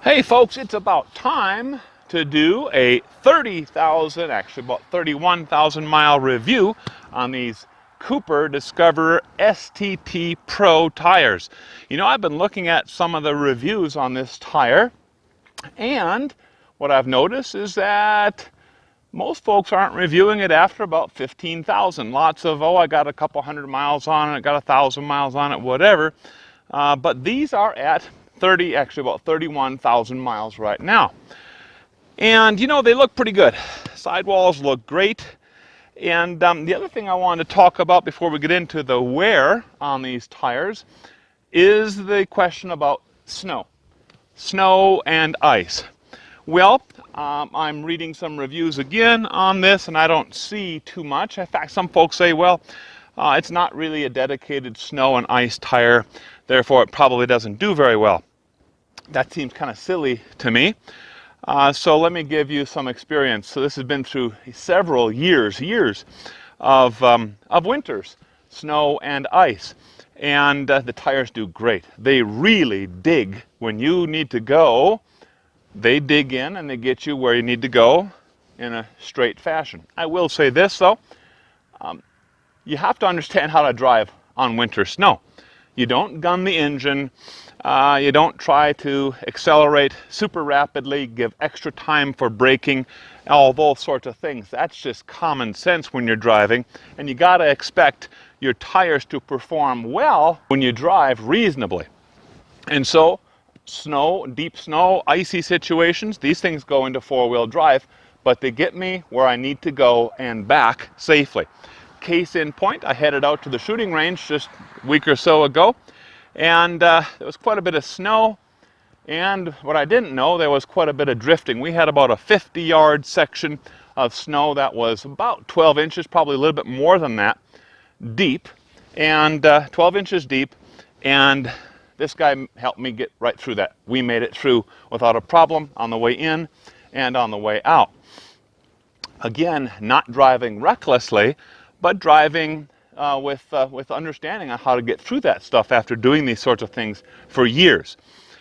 Hey folks, it's about time to do a 30,000, actually about 31,000 mile review on these Cooper Discoverer STT Pro tires. You know, I've been looking at some of the reviews on this tire, and what I've noticed is that most folks aren't reviewing it after about 15,000. Lots of, oh, I got a couple hundred miles on it, got 1,000 miles on it, whatever. But these are at actually about 31,000 miles right now. And you know, they look pretty good. Sidewalls look great. And the other thing I wanted to talk about before we get into the wear on these tires is the question about snow and ice. Well, I'm reading some reviews again on this, and I don't see too much. In fact, some folks say, well, it's not really a dedicated snow and ice tire, therefore it probably doesn't do very well. That seems kind of silly to me. So let me give you some experience. So this has been through several years of winters, snow and ice. And the tires do great. They really dig when you need to go. They dig in and they get you where you need to go in a straight fashion. I will say this though, you have to understand how to drive on winter snow. You don't gun the engine, you don't try to accelerate super rapidly, give extra time for braking, all those sorts of things. That's just common sense when you're driving, and you got to expect your tires to perform well when you drive reasonably. And so, snow, deep snow, icy situations, these things go into four-wheel drive, but they get me where I need to go and back safely. Case in point, I headed out to the shooting range just a week or so ago, and there was quite a bit of snow, and what I didn't know, there was quite a bit of drifting. We had about a 50-yard section of snow that was about 12 inches, probably a little bit more than that, deep, and 12 inches deep, and this guy helped me get right through that. We made it through without a problem on the way in and on the way out. Again, not driving recklessly, but driving with understanding on how to get through that stuff after doing these sorts of things for years.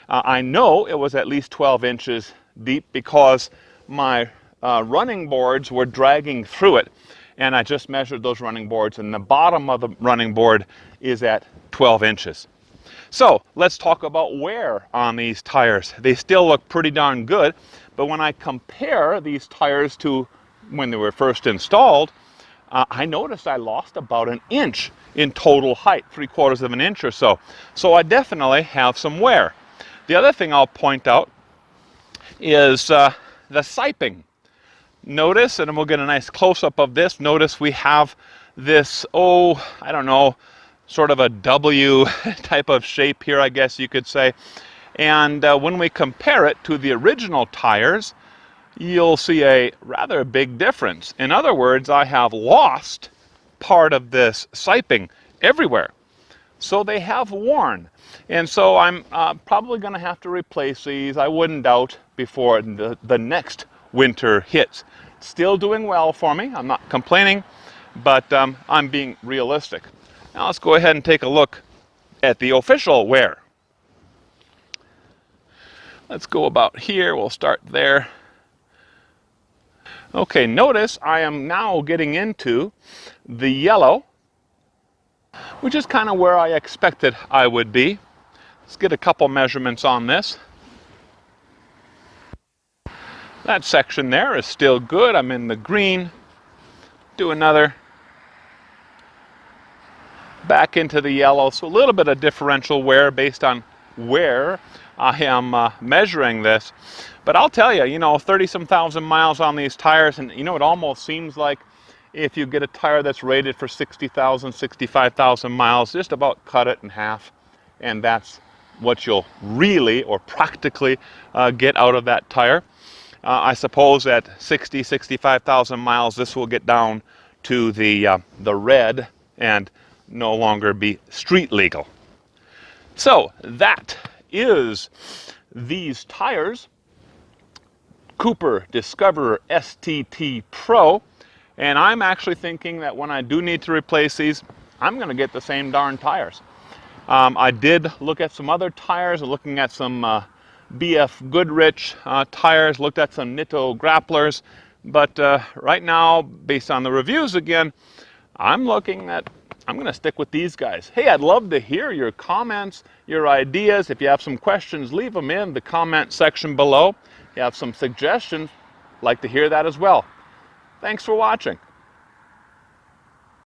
I know it was at least 12 inches deep because my running boards were dragging through it, and I just measured those running boards, and the bottom of the running board is at 12 inches. So let's talk about wear on these tires. They still look pretty darn good, but when I compare these tires to when they were first installed, I noticed I lost about an inch in total height, 3/4 of an inch or so. So I definitely have some wear. The other thing I'll point out is the siping. Notice, and we'll get a nice close-up of this, notice we have this, oh, I don't know, sort of a W type of shape here, I guess you could say. And when we compare it to the original tires, you'll see a rather big difference. In other words, I have lost part of this siping everywhere. So they have worn. And so I'm probably going to have to replace these, I wouldn't doubt, before the next winter hits. Still doing well for me. I'm not complaining, but I'm being realistic. Now let's go ahead and take a look at the official wear. Let's go about here. We'll start there. Okay, notice I am now getting into the yellow, which is kind of where I expected I would be. Let's get a couple measurements on this. That section there is still good. I'm in the green. Do another. Back into the yellow. So a little bit of differential wear based on where I am measuring this. But I'll tell you, you know, 30-some thousand miles on these tires, and you know, it almost seems like if you get a tire that's rated for 60,000, 65,000 miles, just about cut it in half, and that's what you'll really or practically get out of that tire. I suppose at 60, 65,000 miles, this will get down to the red and no longer be street legal. So that is these tires, Cooper Discoverer STT Pro, and I'm actually thinking that when I do need to replace these, I'm going to get the same darn tires. I did look at some other tires, looking at some BF Goodrich tires, looked at some Nitto grapplers, but right now, based on the reviews again, I'm going to stick with these guys. Hey, I'd love to hear your comments, your ideas. If you have some questions, leave them in the comment section below. If you have some suggestions, I'd like to hear that as well. Thanks for watching.